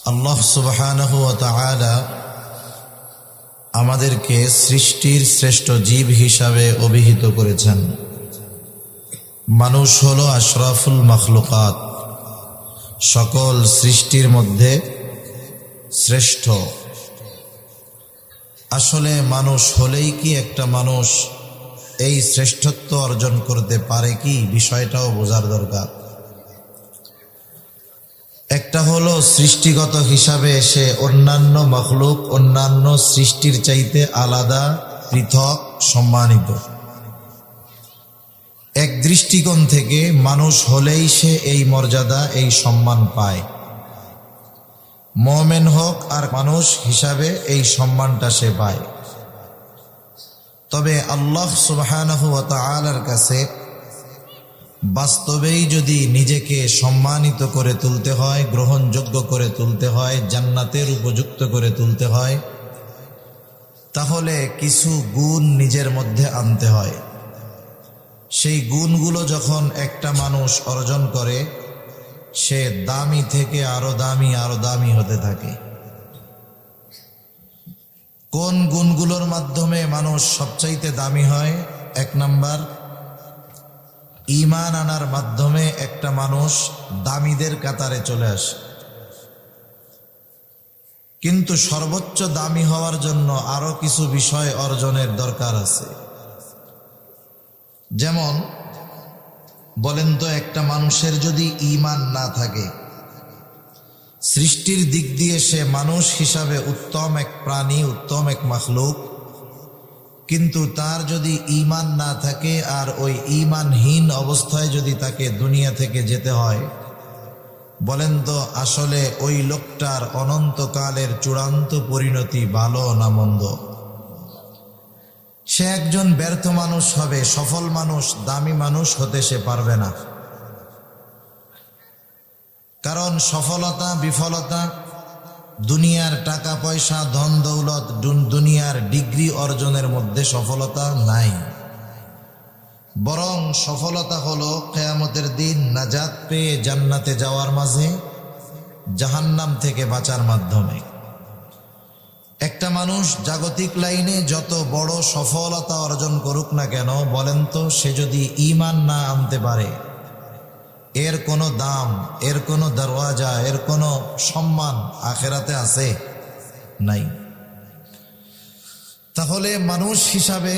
আল্লাহ সুবহানাহু ওয়া তাআলা আমাদেরকে সৃষ্টির শ্রেষ্ঠ জীব হিসাবে অভিহিত করেছেন। মানুষ হলো আশরাফুল মাখলুকাত, সকল সৃষ্টির মধ্যে শ্রেষ্ঠ। আসলে মানুষ হলেই কি একটা মানুষ এই শ্রেষ্ঠত্ব অর্জন করতে পারে কি, বিষয়টাও বোঝার দরকার। একটা হলো সৃষ্টিগত হিসাবে সে অন্যান্য মখলুক, অন্যান্য সৃষ্টির চাইতে আলাদা, পৃথক, সম্মানিত। এক দৃষ্টিকোণ থেকে মানুষ হলেই সে এই মর্যাদা, এই সম্মান পায়। মুমিন হোক আর মানুষ হিসাবে এই সম্মানটা সে পায়। তবে আল্লাহ সুবহানাহু ওয়া তাআলার কাছে বাস্তবেই যদি নিজেকে সম্মানিত করে তুলতে হয়, গ্রহণযোগ্য করে তুলতে হয়, জান্নাতের উপযুক্ত করে তুলতে হয়, তাহলে কিছু গুণ নিজের মধ্যে আনতে হয়। সেই গুণগুলো যখন একটা মানুষ অর্জন করে, সে দামি থেকে আরো দামি, আরো দামি হতে থাকে। কোন গুণগুলোর মাধ্যমে মানুষ সবচাইতে দামি হয়? এক নাম্বার, ঈমান আনার মাধ্যমে একটা মানুষ দামিদের কাতারে চলে আসে। কিন্তু সর্বোচ্চ দামি হওয়ার জন্য আরো কিছু বিষয় অর্জনের দরকার আছে। যেমন বলেন তো, একটা মানুষের যদি ঈমান না থাকে, সৃষ্টির দিক দিয়ে সে মানুষ হিসাবে উত্তম এক প্রাণী, উত্তম এক মাখলুক, কিন্তু তার যদি ঈমান না থাকে আর ওই ঈমানহীন অবস্থায় যদি তাকে দুনিয়া থেকে যেতে হয়, বলেন তো আসলে ওই লোকটার অনন্তকালের চূড়ান্ত পরিণতি ভালো না মন্দ? সে একজন ব্যর্থ মানুষ হবে, সফল মানুষ, দামি মানুষ হতে সে পারবে না। কারণ সফলতা বিফলতা, দুনিয়ার টাকা পয়সা, ধন দৌলত, দুনিয়ার ডিগ্রি অর্জনের মধ্যে সফলতা নাই। বরং সফলতা হলো কিয়ামতের দিন নাজাত পেয়ে জান্নাতে যাওয়ার মাঝে জাহান্নাম থেকে বাঁচার মাধ্যমে। একটা মানুষ জাগতিক লাইনে যত বড় সফলতা অর্জন করুক না কেন, বলেন তো সে যদি ঈমান না আনতে পারে, এর কোনো দাম, এর কোনো দরওয়াজা, এর কোনো সম্মান আখেরাতে আছে? নাই। তাহলে মানুষ হিসাবে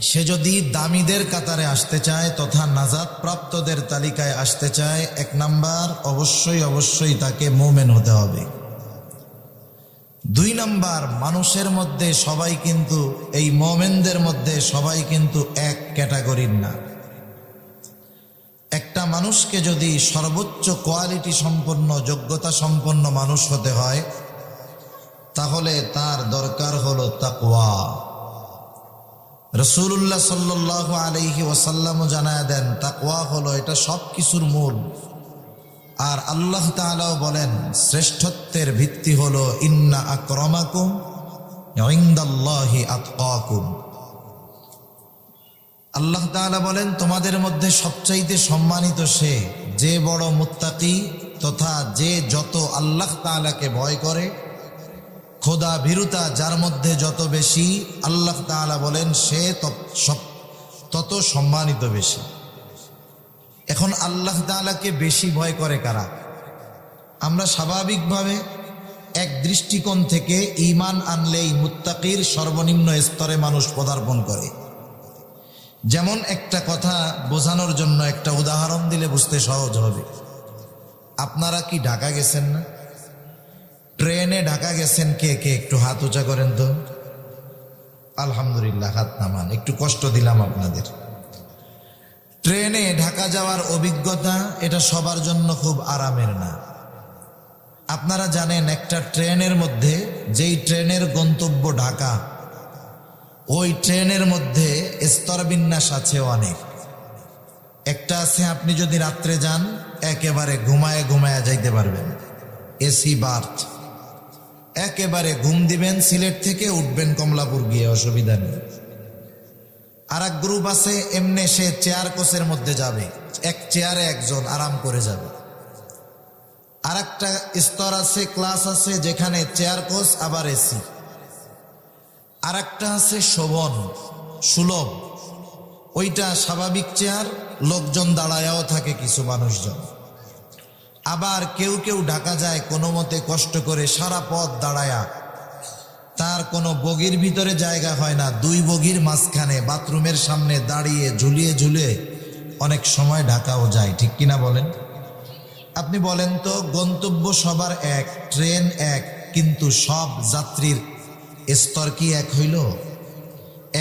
সে যদি দামিদের কাতারে আসতে চায় তথা নাজাত প্রাপ্তদের তালিকায় আসতে চায়, এক নাম্বার অবশ্যই তাকে মুমিন হতে হবে। দুই নাম্বার, মানুষের মধ্যে সবাই কিন্তু, এই মুমিনদের মধ্যে সবাই কিন্তু এক ক্যাটাগরির না। একটা মানুষকে যদি সর্বোচ্চ কোয়ালিটি সম্পন্ন, যোগ্যতা সম্পন্ন মানুষ হতে হয়, তাহলে তার দরকার হলো তাকওয়া। রাসূলুল্লাহ সাল্লাল্লাহু আলাইহি ওয়াসাল্লাম জানায় দেন, তাকওয়া হলো এটা সব কিছুর মূল। আর আল্লাহ তাআলাও বলেন, শ্রেষ্ঠত্বের ভিত্তি হলো ইন্না আকরামাকুম ইনদাল্লাহি আতকাকুম। আল্লাহ তাআলা বলেন, তোমাদের মধ্যে সবচাইতে সম্মানিত সে যে বড় মুত্তাকি তথা যে যত আল্লাহ তাআলাকে ভয় করে, খোদা ভীরুতা যার মধ্যে যত বেশি, আল্লাহ তাআলা বলেন সে তত সম্মানিত বেশি। এখন আল্লাহ তাআলাকে বেশি ভয় করে কারা? আমরা স্বাভাবিকভাবে এক দৃষ্টিকোণ থেকে ঈমান আনলেই মুত্তাকির সর্বনিম্ন স্তরে মানুষ পদার্পণ করে। যেমন একটা কথা বোঝানোর জন্য একটা উদাহরণ দিলে বুঝতে সহজ হবে। আপনারা কি ঢাকা গেছেন না? ট্রেনে ঢাকা গেছেন কে কে? একটু হাত উঁচা করেন তো। আলহামদুলিল্লাহ, হাত নামান, একটু কষ্ট দিলাম আপনাদের। ট্রেনে ঢাকা যাওয়ার অভিজ্ঞতা এটা সবার জন্য খুব আরামের না। আপনারা জানেন একটা ট্রেনের মধ্যে, যেই ট্রেনের গন্তব্য ঢাকা, ওই ট্রেনের মধ্যে স্তরবিন্যাস আছে অনেক। একটা আছে আপনি যদি রাত্রে যান একেবারে ঘুমায় যাইতে পারবেন, এসি বার্থ, একেবারে ঘুম দিবেন, সিলেট থেকে উঠবেন কমলাপুর গিয়ে, অসুবিধা নেই। আর এক গ্রুপ আছে এমনি সে চেয়ার কোচের মধ্যে যাবে, এক চেয়ারে একজন আরাম করে যাবে। আর একটা স্তর আছে, ক্লাস আছে যেখানে চেয়ার কোচ আবার এসি। আর একটা আছে শোভন, সুলভ, ওইটা স্বাভাবিক চেয়ার, লোকজন দাঁড়ায়াও থাকে কিছু মানুষজন। আবার কেউ কেউ ঢাকা যায় কোনো মতে কষ্ট করে সারা পথ দাঁড়ায়া, তার কোনো বগির ভিতরে জায়গা হয় না, দুই বগির মাঝখানে বাথরুমের সামনে দাঁড়িয়ে ঝুলিয়ে ঝুলিয়ে অনেক সময় ঢাকাও যায়, ঠিক কিনা বলেন? আপনি বলেন তো, গন্তব্য সবার এক, ট্রেন এক, কিন্তু সব যাত্রীর স্তর কি এক হইল?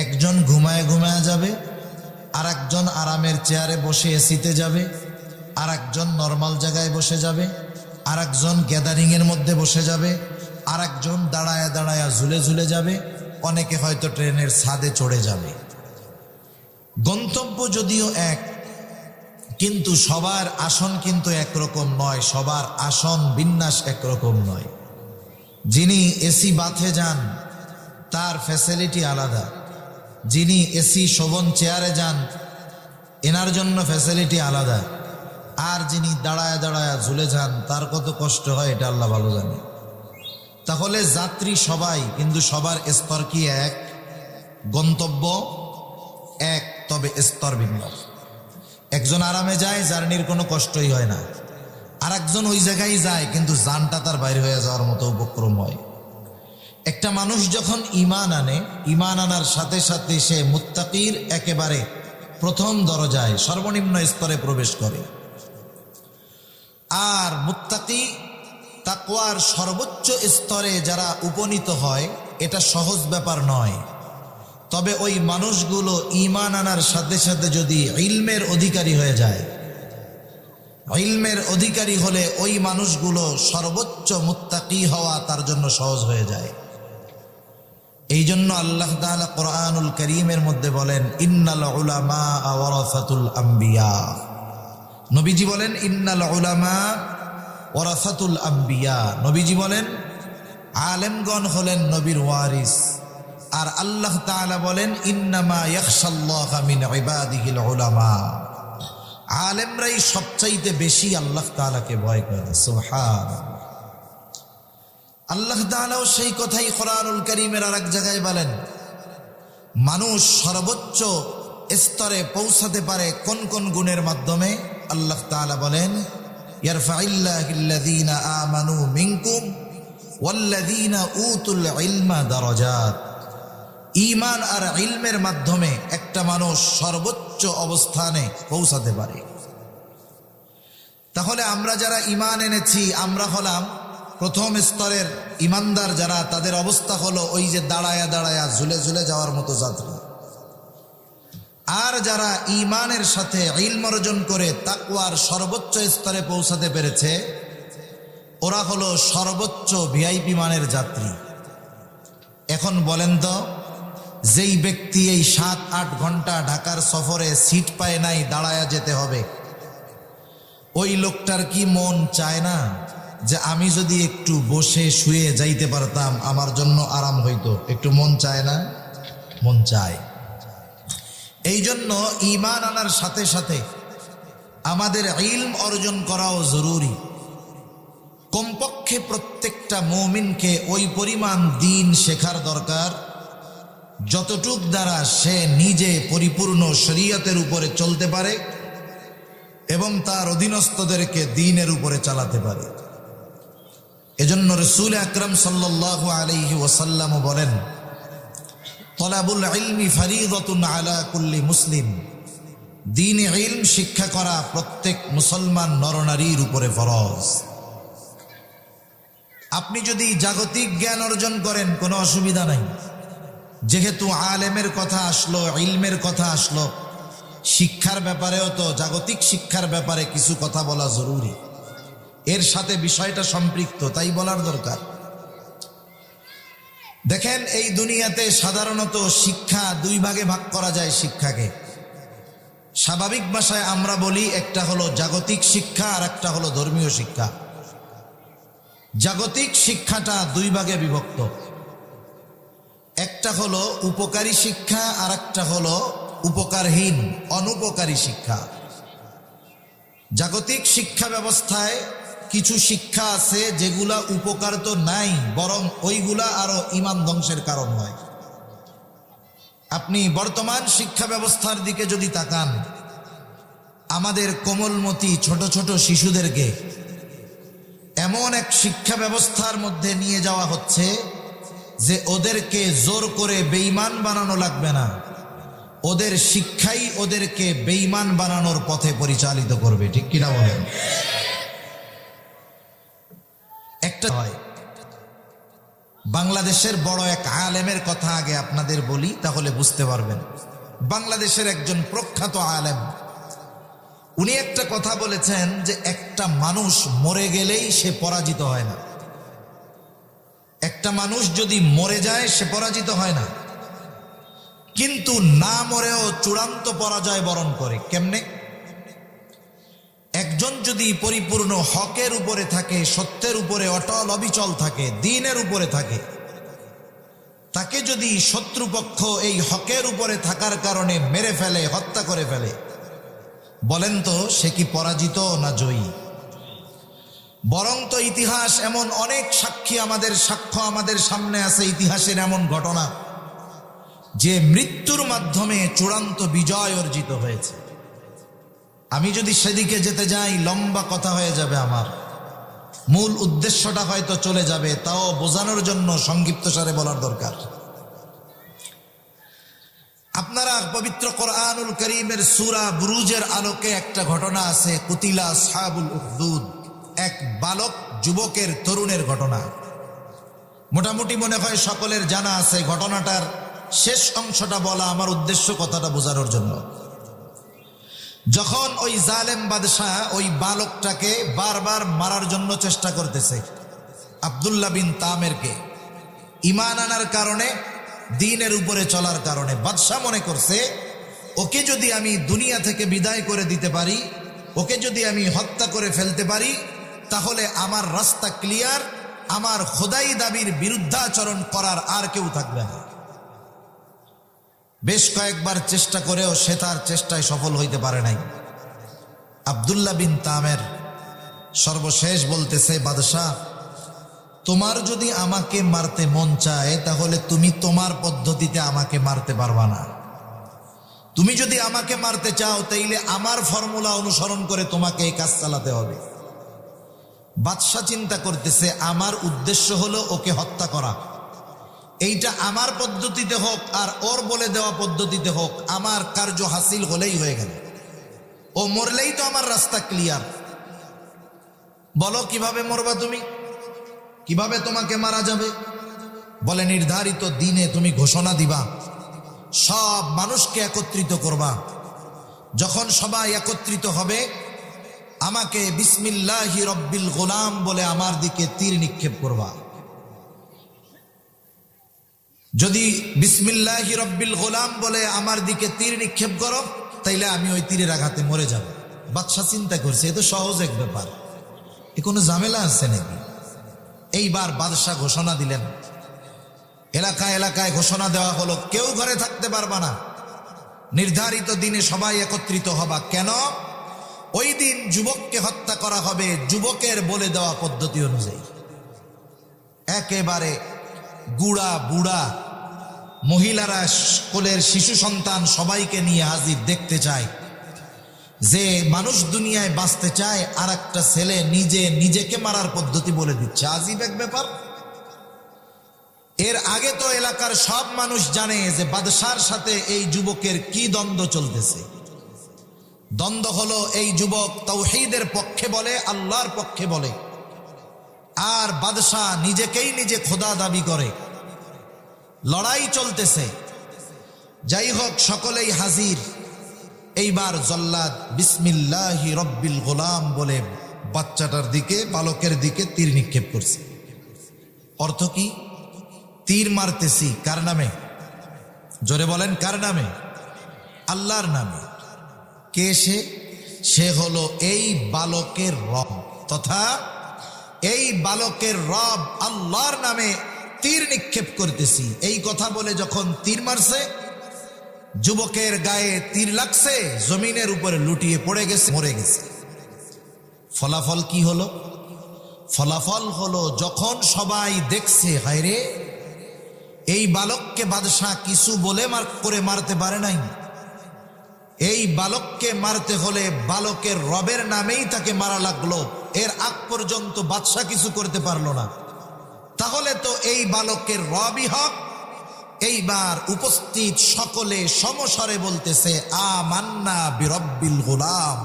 একজন ঘুমায় ঘুমায় যাবে, আর একজন আরামের চেয়ারে বসে এসিতে যাবে, আর একজন নর্মাল জায়গায় বসে যাবে, আর একজন গ্যাদারিংয়ের মধ্যে বসে যাবে, আর একজন দাঁড়ায়া দাঁড়ায়া ঝুলে ঝুলে যাবে, অনেকে হয়তো ট্রেনের ছাদে চড়ে যাবে। গন্তব্য যদিও এক, কিন্তু সবার আসন কিন্তু একরকম নয়, সবার আসন বিন্যাস একরকম নয়। যিনি এসি বাথে যান তার ফ্যাসিলিটি আলাদা, যিনি এসি শোভন চেয়ারে যান এনার জন্য ফ্যাসিলিটি আলাদা, আর যিনি দাঁড়ায় দাঁড়ায় ঝুলে যান তার কত কষ্ট হয় এটা আল্লাহ ভালো জানে। তাহলে যাত্রী সবাই, কিন্তু সবার স্তর কি এক? গন্তব্য এক, তবে স্তর ভিন্ন। একজন আরামে যায়, জার্নির কোনো কষ্টই হয় না, আর একজন ওই জায়গায় যায় কিন্তু জানটা তার বাইরে হয়ে যাওয়ার মতো উপক্রম হয়। একটা মানুষ যখন ঈমান আনে, ঈমান আনার সাথে সাথে সে মুত্তাকির একেবারে প্রথম দরজায় সর্বনিম্ন স্তরে প্রবেশ করে। আর মুত্তাকি তাকওয়ার সর্বোচ্চ স্তরে যারা উপনীত হয়, এটা সহজ ব্যাপার নয়। তবে ওই মানুষগুলো ঈমান আনার সাথে সাথে যদি ইলমের অধিকারী হয়ে যায়, ইলমের অধিকারী হলে ওই মানুষগুলো সর্বোচ্চ মুত্তাকি হওয়া তার জন্য সহজ হয়ে যায়। এই জন্য আল্লাহ তাআলা কোরআনুল কারীমের মধ্যে বলেন, ইন্নাল উলামা ওয়ারাসাতুল আম্বিয়া। নবীজি বলেন, ইন্নাল উলামা ওয়ারাসাতুল আম্বিয়া। নবীজি বলেন, আলেমগণ হলেন নবীর ওয়ারিস। আর আল্লাহ তাআলা বলেন, ইন্নামা ইয়াখশাল্লাহা মিন ইবাদিহিল উলামা। আলেমরাই সবচাইতে বেশি আল্লাহ তাআলাকে ভয় করে। সুবহানাল্লাহ। আল্লাহ তাআলাও সেই কথাই কোরআনুল কারীমের আরেক জায়গায় বলেন, মানুষ সর্বোচ্চ স্তরে পৌঁছাতে পারে কোন কোন গুণের মাধ্যমে? আল্লাহ তাআলা বলেন, ইয়ারফাইল্লাহুল্লাযীনা আমানু মিনকুম ওয়াল্লাযীনা উতুল ইলমা দারাজাত। ঈমান আর ইলমের মাধ্যমে একটা মানুষ সর্বোচ্চ অবস্থানে পৌঁছাতে পারে। তাহলে আমরা যারা ঈমান এনেছি, আমরা হলাম প্রথম স্তরের ঈমানদার যারা, তাদের অবস্থা হলো ওই যে দাঁড়ায়া দাঁড়ায়া ঝুলে ঝুলে যাওয়ার মতো যাত্রী। আর যারা ঈমানের সাথে ইলম অর্জন করে তাকওয়ার সর্বোচ্চ স্তরে পৌঁছাতে পেরেছে, ওরা হলো সর্বোচ্চ ভিআইপি মানের যাত্রী। এখন বলেন তো, যেই ব্যক্তি এই 7-8 ঘন্টা ঢাকার সফরে সিট পায় নাই, দাঁড়ায়া যেতে হবে, ওই লোকটার কি মন চায় না যে আমি যদি একটু বসে শুয়ে যাইতে পারতাম আমার জন্য আরাম হইতো? একটু মন চায় না? মন চায়। এই জন্য ঈমান আনার সাথে সাথে আমাদের ইলম অর্জন করাও জরুরি। কমপক্ষে প্রত্যেকটা মুমিনকে ওই পরিমাণ দ্বীন শেখার দরকার যতটুক দ্বারা সে নিজে পরিপূর্ণ শরীয়তের উপরে চলতে পারে এবং তার অধীনস্থদেরকে দ্বীনের উপরে চালাতে পারে। এজন্য রাসূল আকরাম সাল্লাল্লাহু আলাইহি ওয়াসাল্লাম বলেন, তলাবুল ইলমি ফরিদাতুন আলা কুল্লি মুসলিম। দ্বীনে ইলম শিক্ষা করা প্রত্যেক মুসলমান নরনারীর উপরে ফরজ। আপনি যদি জাগতিক জ্ঞান অর্জন করেন কোনো অসুবিধা নাই, যেহেতু আলেমের কথা আসলো, ইলমের কথা আসলো, শিক্ষার ব্যাপারেও তো, জাগতিক শিক্ষার ব্যাপারে কিছু কথা বলা জরুরি। এর সাথে বিষয়টা সম্পৃক্ত, তাই বলার দরকার। দেখেন, এই দুনিয়াতে সাধারণত শিক্ষা দুই ভাগে ভাগ করা যায়। শিক্ষাকে স্বাভাবিক ভাষায় আমরা বলি, একটা হলো জাগতিক শিক্ষা আর একটা হলো ধর্মীয় শিক্ষা। জাগতিক শিক্ষাটা দুই ভাগে বিভক্ত, একটা হলো উপকারী শিক্ষা আর একটা হলো উপকারহীন অনুপকারী শিক্ষা। জাগতিক শিক্ষা ব্যবস্থায় কিছু শিক্ষা আছে যেগুলা উপকার তো নাই, বরং ওইগুলা আরো ঈমান ধ্বংসের কারণ হয়। আপনি বর্তমান শিক্ষা ব্যবস্থার দিকে যদি তাকান, আমাদের কোমলমতি ছোট ছোট শিশুদেরকে এমন এক শিক্ষা ব্যবস্থার মধ্যে নিয়ে যাওয়া হচ্ছে যে ওদেরকে জোর করে বেঈমান বানানো লাগবে না, ওদের শিক্ষাই ওদেরকে বেঈমান বানানোর পথে পরিচালিত করবে। ঠিক কিনা বলেন? একটা হয়, বাংলাদেশের বড় এক আলেমের কথা আগে আপনাদের বলি, তাহলে বুঝতে পারবেন। বাংলাদেশের একজন প্রখ্যাত আলেম, উনি একটা কথা বলেছেন যে একটা মানুষ মরে গেলেই সে পরাজিত হয় না। একটা মানুষ যদি মরে যায় সে পরাজিত হয় না, কিন্তু না মরেও চূড়ান্ত পরাজয় বরণ করে। কেমনে? একজন যদি পরিপূর্ণ হকের উপরে থাকে, সত্যের উপরে অটল অবিচল থাকে, দ্বীনের উপরে থাকে, তাকে যদি শত্রুপক্ষ এই হকের উপরে থাকার কারণে মেরে ফেলে, হত্যা করে ফেলে, বলেন তো সে কি পরাজিত না জয়ী? বরং তো ইতিহাস এমন অনেক সাক্ষী, সাক্ষ্য আমাদের সামনে আছে, ইতিহাসের এমন ঘটনা যে মৃত্যুর মাধ্যমে চূড়ান্ত বিজয় অর্জিত হয়েছে। আমি যদি সেদিকে যেতে যাই লম্বা কথা হয়ে যাবে, আমার মূল উদ্দেশ্যটা হয়তো চলে যাবে, তাও বোঝানোর জন্য সংক্ষিপ্তসারে বলার দরকার। আপনারা পবিত্র কোরআনুল কারীমের সূরা বুরুজের আলোকে একটা ঘটনা আছে, কুতিলা আসহাবুল উখদুদ, এক বালক যুবকের তরুণের ঘটনা। মোটামুটি মনে হয় সকলের জানা আছে। ঘটনাটার শেষ অংশটা বলা আমার উদ্দেশ্য কথাটা বোঝানোর জন্য। যখন ওই জালেম বাদশাহ ওই বালকটাকে বারবার মারার জন্য চেষ্টা করতেছে, আব্দুল্লাহ বিন তামেরকে, ঈমান আনার কারণে, দ্বীনের উপরে চলার কারণে, বাদশাহ মনে করছে ওকে যদি আমি দুনিয়া থেকে বিদায় করে দিতে পারি, ওকে যদি আমি হত্যা করে ফেলতে পারি, তাহলে আমার রাস্তা ক্লিয়ার, আমার খোদাই দাবির বিরুদ্ধাচরণ করার আর কেউ থাকবে না। বেশ কয়েকবার চেষ্টা করেও সে তার চেষ্টায় সফল হইতে পারে নাই। আব্দুল্লাহ বিন তামের সর্বশেষ বলতেছে, বাদশাহ, তোমার যদি আমাকে মারতে মন চায় তাহলে তুমি তোমার পদ্ধতিতে আমাকে মারতে পারবা না। তুমি যদি আমাকে মারতে চাও তাইলে আমার ফর্মুলা অনুসরণ করে তোমাকে এই কাজ চালাতে হবে। বাদশাহ চিন্তা করতেছে, আমার উদ্দেশ্য হলো ওকে হত্যা করা, এইটা আমার পদ্ধতিতে হোক আর ওর বলে দেওয়া পদ্ধতিতে হোক, আমার কার্য হাসিল হলেই হয়ে গেল। ও মরলেই তো আমার রাস্তা ক্লিয়ার। বলো কিভাবে মরবা তুমি, কিভাবে তোমাকে মারা যাবে? বলে, নির্ধারিত দিনে তুমি ঘোষণা দিবা, সব মানুষকে একত্রিত করবা। যখন সবাই একত্রিত হবে, আমাকে বিসমিল্লাহি রব্বিল গোলাম বলে আমার দিকে তীর নিক্ষেপ করবা। যদি বিসমিল্লাহি রব্বিল গোলাম বলে আমার দিকে তীর নিক্ষেপ করো, তাইলে আমি ওই তীরের আঘাতে মরে যাব। বাদশা চিন্তা করছে, এ তো সহজ এক ব্যাপার, এ কোনো ঝামেলা আছে নাকি? এইবার বাদশাহ ঘোষণা দিলেন, এলাকায় এলাকায় ঘোষণা দেওয়া হলো, কেউ ঘরে থাকতে পারবা না, নির্ধারিত দিনে সবাই একত্রিত হবা। কেন? ওই দিন যুবককে হত্যা করা হবে যুবকের বলে দেওয়া পদ্ধতি অনুযায়ী। একেবারে গুড়া বুড়া মহিলারা, কোলের শিশু সন্তান সবাইকে নিয়ে হাজির। দেখতে চায় যে মানুষ দুনিয়ায় বাঁচতে চায়, আর একটা ছেলে নিজেকে মারার পদ্ধতি বলে দিচ্ছে। আজীব এক ব্যাপার। এর আগে তো এলাকার সব মানুষ জানে যে বাদশার সাথে এই যুবকের কি দ্বন্দ্ব চলতেছে। দ্বন্দ্ব হলো, এই যুবক তাওহীদের পক্ষে বলে, আল্লাহর পক্ষে বলে, আর বাদশাহ নিজেকেই নিজে খোদা দাবি করে। লড়াই চলতেছে। যাই হোক, সকলেই হাজির। এইবার জল্লাদ বিসমিল্লাহি রব্বিল গোলাম বলে বাচ্চাটার দিকে, বালকের দিকে তীর নিক্ষেপ করছে। অর্থ কি? তীর মারতেছি কার নামে? জোরে বলেন, কার নামে? আল্লাহর নামে। কে সে? সে হলো এই বালকের রব, তথা এই বালকের রব আল্লাহর নামে তীর নিক্ষেপ করতেছি। এই কথা বলে যখন তীর মারছে, যুবকের গায়ে তীর লাগছে, জমিনের উপরে লুটিয়ে পড়ে গেছে, মরে গেছে। ফলাফল কি হলো? ফলাফল হলো যখন সবাই দেখছে, হায়রে এই বালককে বাদশাহ কিছু বলে মারতে পারে নাই, এই বালককে মারতে হলে বালকের রবের নামেই তাকে মারা লাগলো, এর আগ পর্যন্ত বাদশাহ কিছু করতে পারলো না, তাহলে তো এই বালকের রবই হক। এইবার উপস্থিত সকলে সমস্বরে বলতেছে, আমান্না বিরব্বিল গোলাম,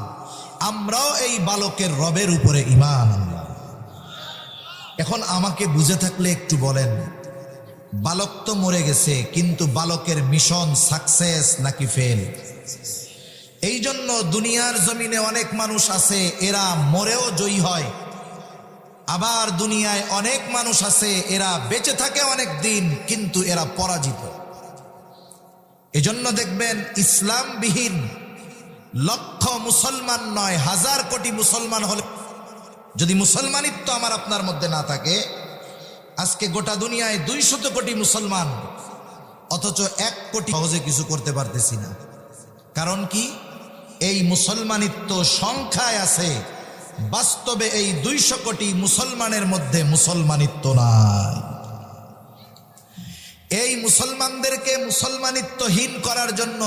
আমরাও এই বালকের রবের উপরে ঈমান আনলাম। এখন আমাকে বুঝে থাকলে একটু বলেন, বালক তো মরে গেছে, কিন্তু বালকের মিশন সাকসেস নাকি ফেল? এই জন্য দুনিয়ার জমিনে অনেক মানুষ আছে এরা মরেও জয়ী হয়, আবার দুনিয়ায় অনেক মানুষ আছে এরা বেঁচে থাকে অনেক দিন কিন্তু এরা পরাজিত। এজন্য দেখবেন ইসলামবিহীন লক্ষ মুসলমান নয়, হাজার কোটি মুসলমান হলে যদি মুসলমানিত্ব আমার আপনার মধ্যে না থাকে, আজকে গোটা দুনিয়ায় 200 কোটি মুসলমান, অথচ 1 কোটি সহজে কিছু করতে পারতেছি না। কারণ কি? এই মুসলমানিত্ব সংখ্যায় আছে, বাস্তবে এই 200 কোটি মুসলমানের মধ্যে মুসলমানিত্ব নাই। এই মুসলমানদেরকে মুসলমানিত্বহীন করার জন্য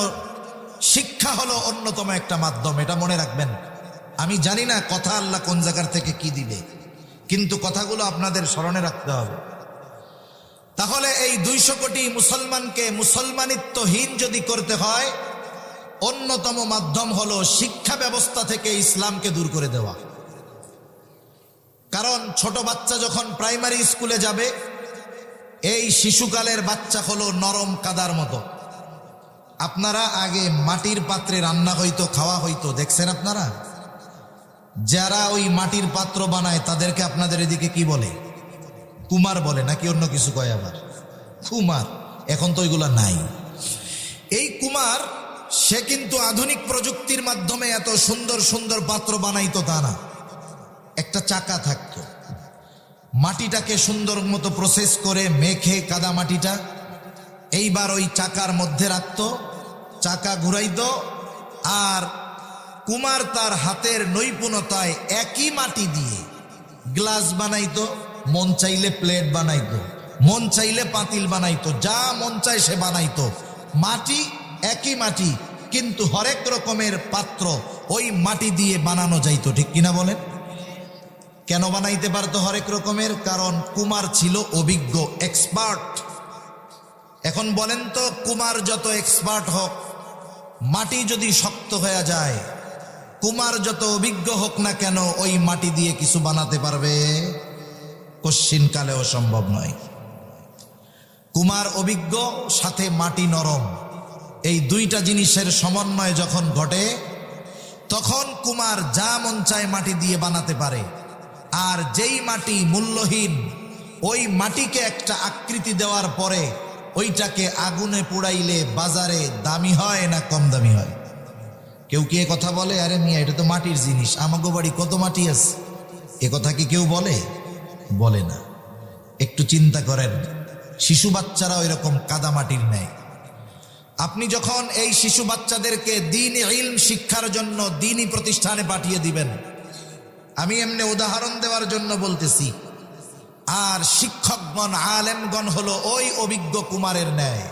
শিক্ষা হলো অন্যতম একটা মাধ্যম, এটা মনে রাখবেন। আমি জানি না কথা আল্লাহ কোন জায়গার থেকে কি দিবে, কিন্তু কথাগুলো আপনাদের স্মরণে রাখতে হবে। তাহলে এই 200 কোটি মুসলমানকে মুসলমানিত্বহীন যদি করতে হয়, অন্যতম মাধ্যম হলো শিক্ষা ব্যবস্থা থেকে ইসলামকে দূর করে দেওয়া। কারণ ছোট বাচ্চা যখন প্রাইমারি স্কুলে যাবে, এই শিশুকালের বাচ্চা হলো নরম কাদার মতো। আপনারা আগে মাটির পাত্রে রান্না হইতো, খাওয়া হইতো, দেখছেন আপনারা? যারা ওই মাটির পাত্র বানায় তাদেরকে আপনাদের এদিকে কি বলে? কুমার বলে নাকি অন্য কিছু কয়? আবার কুমার, এখন তো ওইগুলা নাই। এই কুমার সে কিন্তু আধুনিক প্রযুক্তির মাধ্যমে এত সুন্দর সুন্দর পাত্র বানাইতো তা না। একটা চাকা থাকতো, মাটিটাকে সুন্দর মতো প্রসেস করে মেখে কাদা মাটিটা এইবার ওই চাকার মধ্যে রাখতো, চাকা ঘুরাইতো, আর কুমার তার হাতের নৈপুণ্যতায় একই মাটি দিয়ে গ্লাস বানাইতো, মন চাইলে প্লেট বানাইতো, মন চাইলে পাতিল বানাইতো, যা মন চায় সে বানাইতো। মাটি একই মাটি, কিন্তু হরেক রকমের পাত্র ওই মাটি দিয়ে বানানো যাইতো, ঠিক কিনা বলেন? কেন বানাইতে পারতো হরেক রকমের? কারণ কুমার ছিল অভিজ্ঞ, এক্সপার্ট। এখন বলেন তো, কুমার যত এক্সপার্ট হোক, মাটি যদি শক্ত হয়ে যায়, কুমার যত অভিজ্ঞ হোক না কেন, ওই মাটি দিয়ে কিছু বানাতে পারবে? কশ্চিনকালেও সম্ভব নয়। কুমার অভিজ্ঞ, সাথে মাটি নরম, এই দুইটা জিনিসের সমন্বয় যখন ঘটে, তখন কুমার যা মন চায় মাটি দিয়ে বানাতে পারে। আর যেই মাটি মূল্যহীন, ওই মাটিকে একটা আকৃতি দেওয়ার পরে ওইটাকে আগুনে পোড়াইলে বাজারে দামি হয় না কম দামি হয়? কেউ কি এ কথা বলে? আরে মিয়া, এটা তো মাটির জিনিস, আমাগো বাড়ি কত মাটি আছে, এ কথা কি কেউ বলে? বলে না। একটু চিন্তা করেন, শিশু বাচ্চারা ওই রকম কাদা মাটির নেয়। আপনি যখন এই শিশু বাচ্চাদেরকে দ্বীনি ইলম শিক্ষার জন্য দ্বীনি প্রতিষ্ঠানে পাঠিয়ে দিবেন, আমি এমনি উদাহরণ দেওয়ার জন্য বলতেছি, আর শিক্ষকগণ আলেমগণ হলো ওই অভিজ্ঞ কুমারের ন্যায়।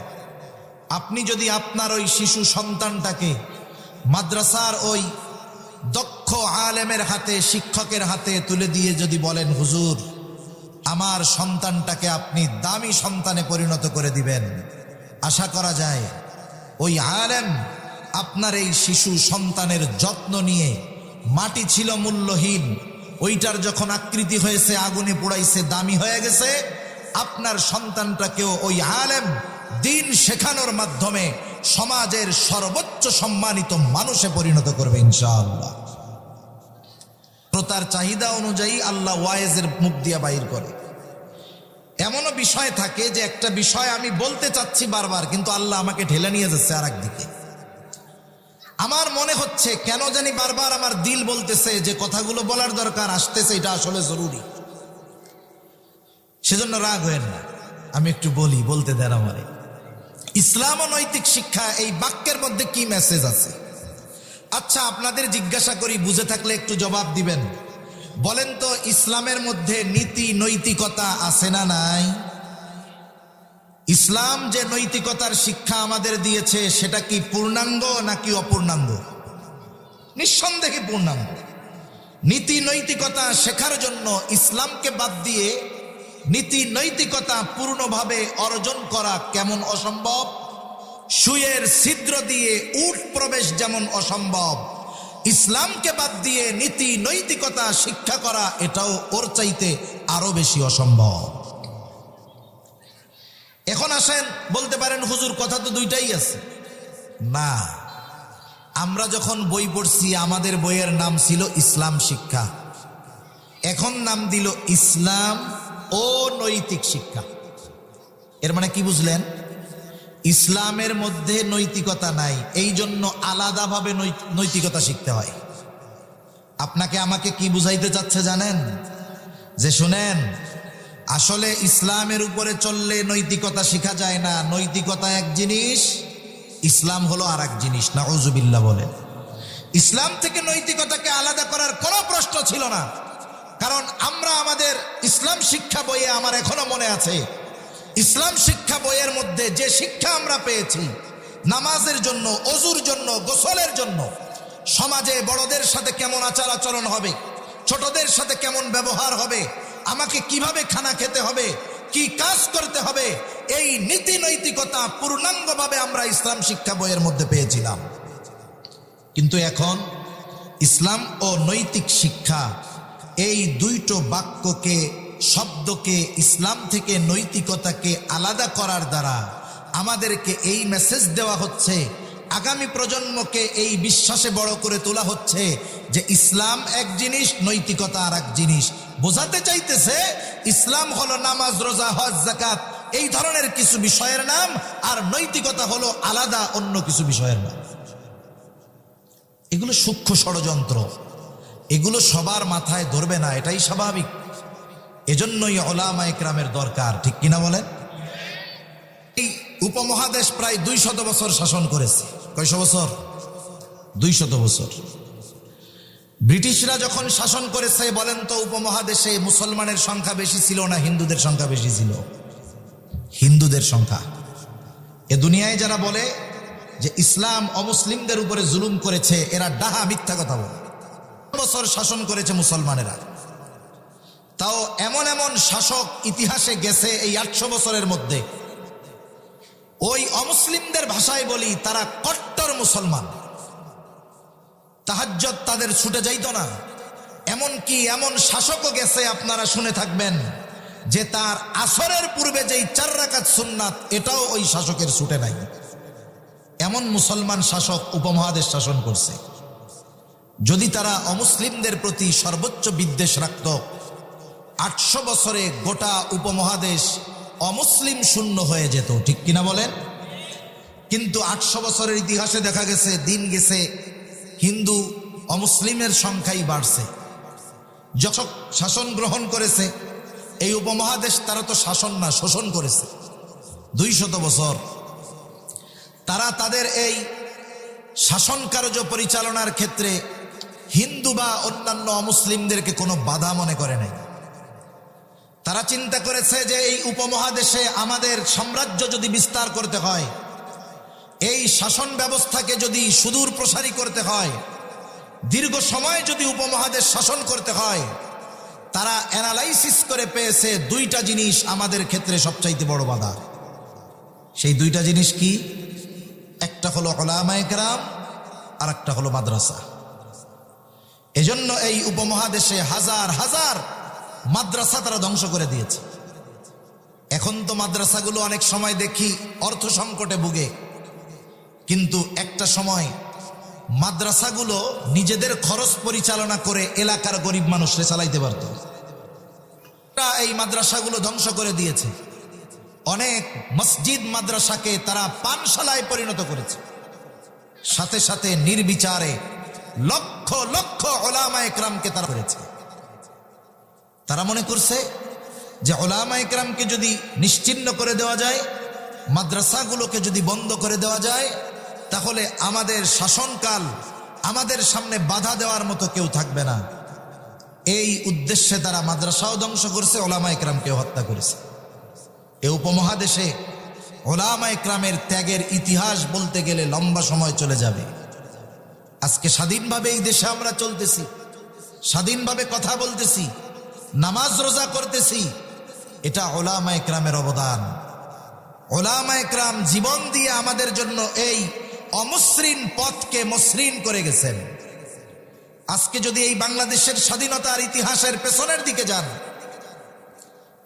আপনি যদি আপনার ওই শিশু সন্তানটাকে মাদ্রাসার ওই দক্ষ আলেমের হাতে, শিক্ষকের হাতে তুলে দিয়ে যদি বলেন, হুজুর আমার সন্তানটাকে আপনি দামি সন্তানে পরিণত করে দিবেন, আশা করা যায় ওই আলেম আপনার এই শিশু সন্তানের যত্ন নিয়ে, মাটি ছিল মূল্যহীন, ওইটার যখন আকৃতি হয়েছে, আগুনে পোড়াইছে, দামি হয়ে গেছে, আপনার সন্তানটাকেও ওই আলেম দ্বীন শেখানোর মাধ্যমে সমাজের সর্বোচ্চ সম্মানিত মানুষে পরিণত করবে ইনশাআল্লাহ। তার চাহিদা অনুযায়ী আল্লাহ ওয়াইজের মুখ দিয়া বাইর করে। এমনও বিষয় থাকে যে একটা বিষয় আমি বলতে চাচ্ছি বারবার, কিন্তু আল্লাহ আমাকে ঠেলে নিয়ে যাচ্ছে আর একদিকে। আমার মনে হচ্ছে কেন জানি বারবার আমার দিল বলতেছে যে কথাগুলো বলার দরকার, আসতেছে, এটা আসলে জরুরি। সেজন্য রাগ হয়েন না, আমি একটু বলতে দেন আমারে। ইসলাম ও নৈতিক শিক্ষা, এই বাক্যের মধ্যে কি মেসেজ আছে? আচ্ছা, আপনাদের জিজ্ঞাসা করি, বুঝে থাকলে একটু জবাব দিবেন। বলেন তো ইসলামের মধ্যে নীতি নৈতিকতা আছে না নাই? ইসলাম যে নৈতিকতার শিক্ষা আমাদের দিয়েছে সেটা কি পূর্ণাঙ্গ নাকি অপূর্ণাঙ্গ? নিঃসন্দেহে পূর্ণাঙ্গ। নীতি নৈতিকতা শেখার জন্য ইসলামকে বাদ দিয়ে নীতি নৈতিকতা পূর্ণভাবে অর্জন করা কেমন অসম্ভব, সুয়ের ছিদ্র দিয়ে উট প্রবেশ যেমন অসম্ভব, ইসলামকে বাদ দিয়ে নীতি নৈতিকতা শিক্ষা করা এটাও ওর চাইতে আরো বেশি অসম্ভব। এখন আসেন, বলতে পারেন হুজুর কথা তো দুইটাই আছে। না, আমরা যখন বই পড়ছি আমাদের বইয়ের নাম ছিল ইসলাম শিক্ষা, এখন নাম দিল ইসলাম ও নৈতিক শিক্ষা। এর মানে কি বুঝলেন? ইসলামের মধ্যে নৈতিকতা নাই, এই জন্য আলাদাভাবে নৈতিকতা শিখতে হয়। আপনাকে আমাকে কি বুঝাইতে চাচ্ছে জানেন? যে শুনেন, আসলে ইসলামের উপরে চললে নৈতিকতা শিখা যায় না। নৈতিকতা এক জিনিস, ইসলাম হলো আর এক জিনিস। নাউজুবিল্লাহ বলেন। ইসলাম থেকে নৈতিকতাকে আলাদা করার কোনো প্রশ্ন ছিল না। কারণ আমরা আমাদের ইসলাম শিক্ষা বইয়ে, আমার এখনো মনে আছে, ইসলাম শিক্ষা বইয়ের মধ্যে যে শিক্ষা আমরা পেয়েছি, নামাজের জন্য, ওযুর জন্য, গোসলের জন্য, সমাজে বড়দের সাথে কেমন আচার আচরণ হবে, ছোটদের সাথে কেমন ব্যবহার হবে, আমাকে কিভাবে খানা খেতে হবে, কি কাজ করতে হবে, এই নীতি নৈতিকতা পূর্ণাঙ্গভাবে আমরা ইসলাম শিক্ষা বইয়ের মধ্যে পেয়েছিলাম। কিন্তু এখন ইসলাম ও নৈতিক শিক্ষা এই দুইটো বাক্যকে, শব্দকে, ইসলাম থেকে নৈতিকতাকে আলাদা করার দ্বারা আমাদেরকে এই মেসেজ দেওয়া হচ্ছে, আগামী প্রজন্মকে এই বিশ্বাসে বড় করে তোলা হচ্ছে যে ইসলাম এক জিনিস, নৈতিকতা আর এক জিনিস। বোঝাতে চাইতেছে ইসলাম হলো নামাজ, রোজা, হজ, যাকাত, এই ধরনের কিছু বিষয়ের নাম, আর নৈতিকতা হলো আলাদা অন্য কিছু বিষয়ের নাম। এগুলো সূক্ষ্ম ষড়যন্ত্র, এগুলো সবার মাথায় ধরবে না, এটাই স্বাভাবিক। এজন্যই উলামা ইকরামের দরকার, ঠিক কিনা বলেন? এই উপমহাদেশ প্রায় 200 বছর শাসন করেছে। কয়শো বছর? 200 বছর। ব্রিটিশরা যখন শাসন করেছে, বলেন তো উপমহাদেশে মুসলমানের সংখ্যা বেশি ছিল না হিন্দুদের সংখ্যা বেশি ছিল? হিন্দুদের সংখ্যা। এ দুনিয়ায় যারা বলে যে ইসলাম অমুসলিমদের উপরে জুলুম করেছে, এরা ডাহা, মিথ্যা কথা বলে। বছর শাসন করেছে মুসলমানেরা, তাও এমন এমন শাসক ইতিহাসে গেছে এই 800 বছরের মধ্যে, ওই অমুসলিমদের ভাষায় বলি তারা কট্টর মুসলমান। তাহাজ্জুদ তাদের ছুটে যাইত না। এমনকি এমন শাসকও গেছে, আপনারা শুনে থাকবেন, যে তার আসরের পূর্বে যেই 4 রাকাত সুন্নাত, এটাও ওই শাসকের ছুটে নাই। এমন মুসলমান শাসক উপমহাদেশ শাসন করছে। যদি তারা অমুসলিমদের প্রতি সর্বোচ্চ বিদ্বেষ রাখত, 800 বছরে গোটা উপমহাদেশ অমুসলিম শূন্য হয়ে যেত, ঠিক কিনা বলেন? কিন্তু 800 বছরের ইতিহাসে দেখা গেছে, দিন গেছে, হিন্দু অমুসলিমের সংখ্যাই বাড়ছে। যখন শাসন গ্রহণ করেছে এই উপমহাদেশ, তারা তো শাসন না, শোষণ করেছে 200 বছর। তারা তাদের এই শাসন কার্য পরিচালনার ক্ষেত্রে হিন্দু বা অন্যান্য অমুসলিমদেরকে কোনো বাধা মনে করে নাই। তারা চিন্তা করেছে যে এই উপমহাদেশে আমাদের সাম্রাজ্য যদি বিস্তার করতে হয়, এই শাসন ব্যবস্থাকে যদি সুদূর প্রসারী করতে হয়, দীর্ঘ সময় যদি উপমহাদেশ শাসন করতে হয়, তারা অ্যানালাইসিস করে পেয়েছে 2টা জিনিস আমাদের ক্ষেত্রে সবচাইতে বড় বাধা। সেই 2টা জিনিস কি? একটা হলো উলামা ইকরাম, আর একটা হলো মাদ্রাসা। এজন্য এই উপমহাদেশে হাজার হাজার মাদ্রাসা তারা ধ্বংস করে দিয়েছে। এখন তো মাদ্রাসাগুলো অনেক সময় দেখি অর্থ সংকটে ভুগে, কিন্তু একটা সময় মাদ্রাসাগুলো নিজেদের খরচ পরিচালনা করে এলাকার গরিব মানুষরা চালাইতে পারত। এই মাদ্রাসাগুলো ধ্বংস করে দিয়েছে। অনেক মসজিদ মাদ্রাসাকে তারা পানশালায় পরিণত করেছে। সাথে সাথে নির্বিচারে লক্ষ লক্ষ উলামা ইকরামকে তারা করেছে। তারা মনে করছে যে উলামা ইকরামকে যদি নিশ্চিহ্ন করে দেওয়া যায়, মাদ্রাসাগুলোকে যদি বন্ধ করে দেওয়া যায়, তাহলে আমাদের শাসনকাল, আমাদের সামনে বাধা দেওয়ার মতো কেউ থাকবে না। এই উদ্দেশ্যে তারা মাদ্রাসাও ধ্বংস করছে, ওলামা ইকরামকেও হত্যা করেছে। এ উপমহাদেশে ওলামা ইকরামের ত্যাগের ইতিহাস বলতে গেলে লম্বা সময় চলে যাবে। আজকে স্বাধীনভাবে এই দেশে আমরা চলতেছি, স্বাধীনভাবে কথা বলতেছি, নামাজ রোজা করতেছি, এটা ওলামা ইকরামের অবদান। ওলামা ইকরাম জীবন দিয়ে আমাদের জন্য এই অমসৃণ পথকে মসৃণ করে গেছেন। আজকে যদি এই বাংলাদেশের স্বাধীনতার ইতিহাসের পেছনের দিকে যান,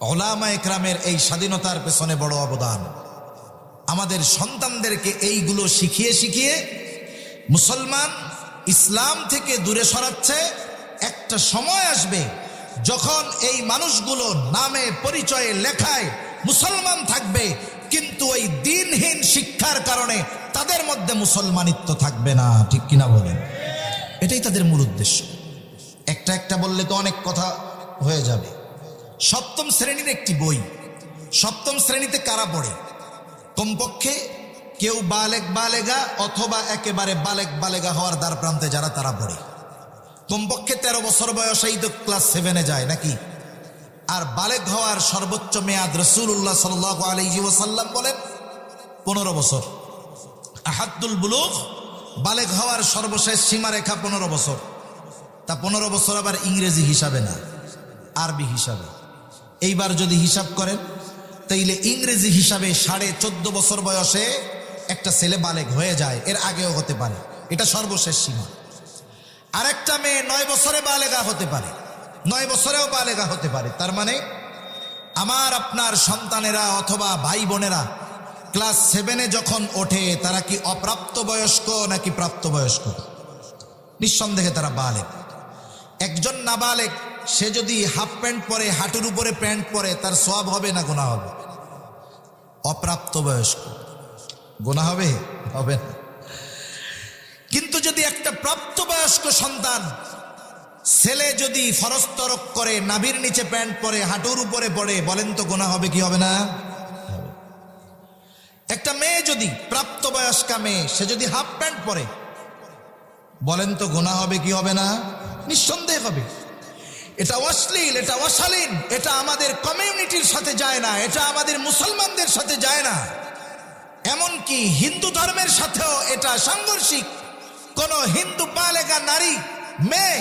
ওলামা ইকরামের এই স্বাধীনতার পেছনে বড় অবদান। আমাদের সন্তানদেরকে এইগুলো শিখিয়ে শিখিয়ে মুসলমান ইসলাম থেকে দূরে সরাচ্ছে। একটা সময় আসবে যখন এই মানুষগুলো নামে পরিচয়ে লেখায় মুসলমান থাকবে, কিন্তু ওই দিনহীন শিক্ষার কারণে তাদের মধ্যে মুসলমানিত্ব থাকবে না। ঠিক কিনা বলেন? এটাই তাদের মূল উদ্দেশ্য। একটা একটা বললে তো অনেক কথা হয়ে যাবে। সপ্তম শ্রেণীর একটি বই, সপ্তম শ্রেণীতে কারা পড়ে? কমপক্ষে কেউ বালেগ বালেগা অথবা একেবারে বালেগ বালেগা হওয়ার দ্বার প্রান্তে যারা, তারা পড়ে। কমপক্ষে 13 বছর বয়সেই তো ক্লাস 7-এ যায় নাকি? আর বালেগ হওয়ার সর্বোচ্চ মেয়াদ রাসূলুল্লাহ সাল্লাল্লাহু আলাইহি ওয়াসাল্লাম বলেন 15 বছর। আহাদুল বুলুগ, বালেগ হওয়ার সর্বশেষ সীমারেখা 15 বছর। তা 15 বছর আবার ইংরেজি হিসাবে না, আরবি হিসাবে। এইবার যদি হিসাব করেন তাইলে ইংরেজি হিসাবে 14.5 বছর বয়সে একটা ছেলে বালেগ হয়ে যায়, এর আগেও হতে পারে, এটা সর্বশেষ সীমা। আরেকটা মেয়ে 9 বছরে বালেগা হতে পারে, 9 বছরেও বালেগা হতে পারে। তার মানে আমার আপনার সন্তানেরা অথবা ভাই বোনেরা ক্লাস 7-এ যখন ওঠে, তারা কি অপ্রাপ্ত বয়স্ক নাকি প্রাপ্তবয়স্ক? নিঃসন্দেহে তারা বালেগ। একজন নাবালেগ সে যদি হাফ প্যান্ট পরে, হাঁটুর উপরে প্যান্ট পরে, তার সওয়াব হবে না গুনাহ হবে? অপ্রাপ্তবয়স্ক গুনাহ হবে? হবে না। কিন্তু যদি একটা প্রাপ্তবয়স্ক সন্তান ছেলে যদি ফরজ তরক করে, নাভির নিচে প্যান্ট পরে, হাঁটুর উপরে পড়ে, বলেন তো গুনাহ হবে কি হবে না? একটা মেয়ে যদি, প্রাপ্তবয়স্কা মেয়ে, সে যদি হাফ প্যান্ট পরে, বলেন তো গুনাহ হবে কি হবে না? নিঃসন্দেহে হবে। এটা অশ্লীল, এটা অশালীন, এটা আমাদের কমিউনিটির সাথে যায় না, এটা আমাদের মুসলমানদের সাথে যায় না, এমনকি হিন্দু ধর্মের সাথেও এটা সাংঘর্ষিক। কোন হিন্দু বালেগা নারী মেয়ে,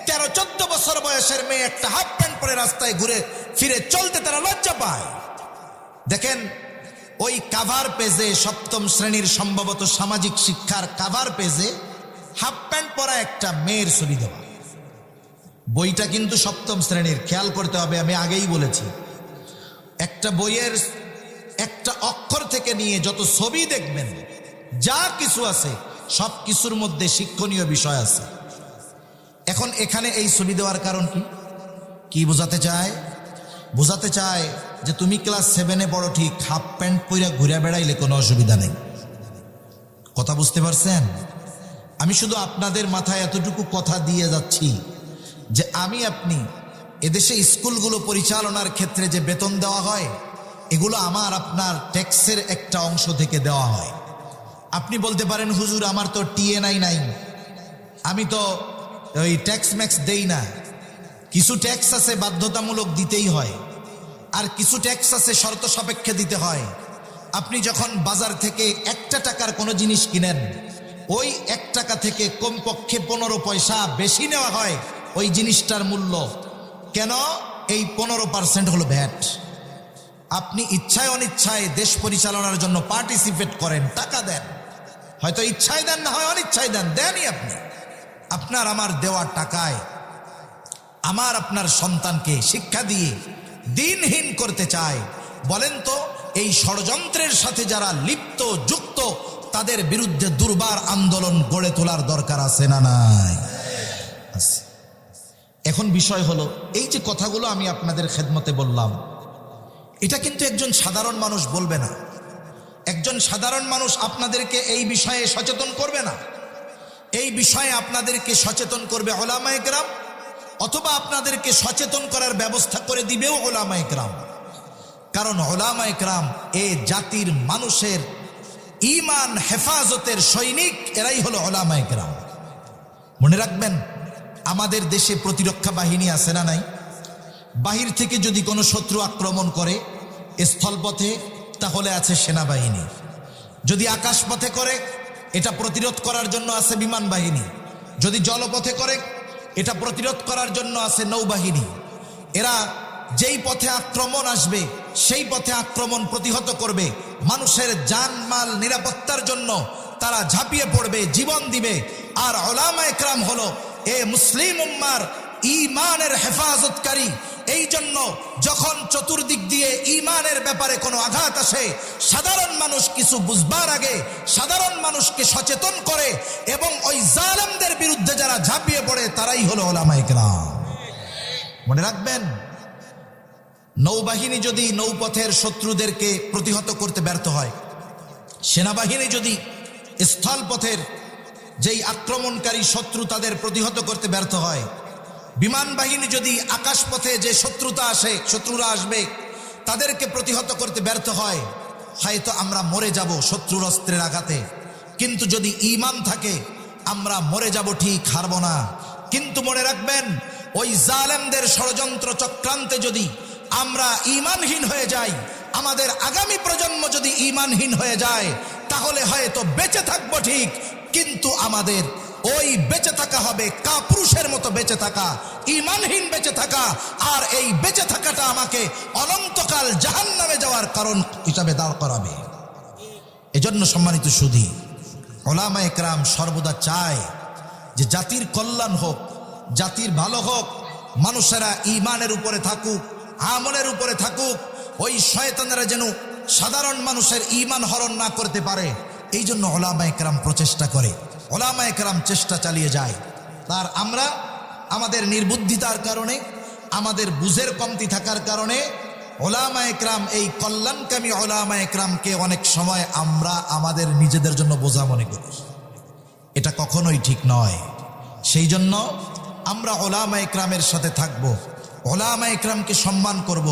13-14 বছর বয়সের মেয়ে একটা হাফ প্যান্ট পরে রাস্তায় ঘুরে ফিরে চলতে তারা লজ্জা পায়। দেখেন ওই কাভার পেজে, সপ্তম শ্রেণীর সম্ভবত সামাজিক শিক্ষার কাভার পেজে হাফ প্যান্ট পরা একটা মেয়ের ছবি দেওয়া। বইটা কিন্তু সপ্তম শ্রেণীর, খেয়াল করতে হবে, আমি আগেই বলেছি। একটা বইয়ের একটা অক্ষর থেকে নিয়ে যত ছবি দেখবেন, যা কিছু আছে, সব কিছুর মধ্যে শিক্ষণীয় বিষয় আছে। এখন এখানে এই ছবি দেওয়ার কারণ কি? কি বোঝাতে চায়? বোঝাতে চায় যে তুমি ক্লাস 7-এ পড়ো ঠিক, হাফ প্যান্ট পরে ঘুরে বেড়াইলে কোনো অসুবিধা নেই। কথা বুঝতে পারছেন? আমি শুধু আপনাদের মাথায় এতটুকু কথা দিয়ে যাচ্ছি যে আমি আপনি এদেশে স্কুলগুলো পরিচালনার ক্ষেত্রে যে বেতন দেওয়া হয়, এগুলো আমার আপনার ট্যাক্সের একটা অংশ থেকে দেওয়া হয়। আপনি বলতে পারেন, হুজুর আমার তো টিএনআই নাই, আমি তো ওই ট্যাক্স ম্যাক্স দেই না। কিছু ট্যাক্স আছে বাধ্যতামূলক দিতেই হয়, আর কিছু ট্যাক্স আছে শর্ত সাপেক্ষে দিতে হয়। আপনি যখন বাজার থেকে 1 টাকার কোনো জিনিস কিনেন, ওই 1 টাকা থেকে কমপক্ষে 15 পয়সা বেশি নেওয়া হয় ওই জিনিসটার মূল্য। কেন? এই 15% হলো ভ্যাট। আপনি ইচ্ছায় অনিচ্ছায় দেশ পরিচালনার জন্য পার্টিসিপেট করেন, টাকা দেন, হয়তো ইচ্ছায় দেন, না হয় অনিচ্ছায় দেন, দেনই আপনি। আপনার আমার দেওয়ার টাকায় আমার আপনার সন্তানকে শিক্ষা দিয়ে দিনহীন করতে চায়। বলেন তো এই ষড়যন্ত্রের সাথে যারা লিপ্ত যুক্ত, তাদের বিরুদ্ধে দুর্বার আন্দোলন গড়ে তোলার দরকার আছে না নাই? এখন বিষয় হলো, এই যে কথাগুলো আমি আপনাদের খেদমতে বললাম, এটা কিন্তু একজন সাধারণ মানুষ বলবে না। একজন সাধারণ মানুষ আপনাদেরকে এই বিষয়ে সচেতন করবে না। এই বিষয়ে আপনাদেরকে সচেতন করবে উলামায়ে কেরাম, অথবা আপনাদেরকে সচেতন করার ব্যবস্থা করে দিবেও উলামায়ে কেরাম। কারণ উলামায়ে কেরাম এ জাতির মানুষের ঈমান হেফাজতের সৈনিক, এরাই হলো উলামায়ে কেরাম। মনে রাখবেন, আমাদের দেশে প্রতিরক্ষা বাহিনী আছে না নাই? বাহির থেকে যদি কোনো শত্রু আক্রমণ করে স্থলপথে, তাহলে আছে সেনাবাহিনী। যদি আকাশপথে করে, এটা প্রতিরোধ করার জন্য আছে বিমান বাহিনী। যদি জলপথে করে, এটা প্রতিরোধ করার জন্য আছে নৌবাহিনী। এরা যেই পথে আক্রমণ আসবে সেই পথে আক্রমণ প্রতিহত করবে। মানুষের জানমাল নিরাপত্তার জন্য তারা ঝাঁপিয়ে পড়বে, জীবন দিবে। আর উলামা ইকরাম হলো এ মুসলিম উম্মার ঈমানের হেফাজতকারী। এই জন্য যখন চতুর্দিক দিয়ে ঈমানের ব্যাপারে কোনো আঘাত আসে, সাধারণ মানুষ কিছু বুঝবার আগে সাধারণ মানুষকে সচেতন করে এবং ওই জালেমদের বিরুদ্ধে যারা ঝাঁপিয়ে পড়ে তারাই হলো উলামা ইকরাম। মনে রাখবেন, নৌবাহিনী যদি নৌপথের শত্রুদেরকে প্রতিহত করতে ব্যর্থ হয়, সেনাবাহিনী যদি স্থলপথের যেই আক্রমণকারী শত্রু তাদের প্রতিহত করতে ব্যর্থ হয়, বিমান বাহিনী যদি আকাশপথে যে শত্রুরা আসবে তাদেরকে প্রতিহত করতে ব্যর্থ হয়, হয়তো আমরা মরে যাব শত্রুর অস্ত্রের আঘাতে। কিন্তু যদি ঈমান থাকে আমরা মরে যাব ঠিক, হারব না। কিন্তু মনে রাখবেন, ওই জালেমদের ষড়যন্ত্র চক্রান্তে যদি আমরা ঈমানহীন হয়ে যাই, আমাদের আগামী প্রজন্ম যদি ঈমানহীন হয়ে যায়, তাহলে হয়তো বেঁচে থাকবো ঠিক, কিন্তু আমাদের ওই বেঁচে থাকা হবে কাপুরুষের মতো বেঁচে থাকা, ঈমানহীন বেঁচে থাকা। আর এই বেঁচে থাকাটা আমাকে অনন্তকাল জাহান্নামে যাওয়ার কারণ হিসাবে দাঁড় করাবে। এজন্য সম্মানিত সুধী, উলামা ইকরাম সর্বদা চায় যে জাতির কল্যাণ হোক, জাতির ভালো হোক, মানুষেরা ঈমানের উপরে থাকুক, আমলের উপরে থাকুক। ওই শয়তানেরা যেন সাধারণ মানুষের ঈমান হরণ না করতে পারে, এই জন্য উলামা ইকরাম প্রচেষ্টা করে, উলামা ইকরাম চেষ্টা চালিয়ে যায়। তার আমরা আমাদের নির্বুদ্ধিতার কারণে, আমাদের বুঝের কমতি থাকার কারণে উলামা ইকরাম, এই কল্যাণকামী উলামা ইকরামকে অনেক সময় আমরা আমাদের নিজেদের জন্য বোঝা মনে করি। এটা কখনোই ঠিক নয়। সেই জন্য আমরা উলামা ইকরামের সাথে থাকবো, উলামা ইকরামকে সম্মান করব।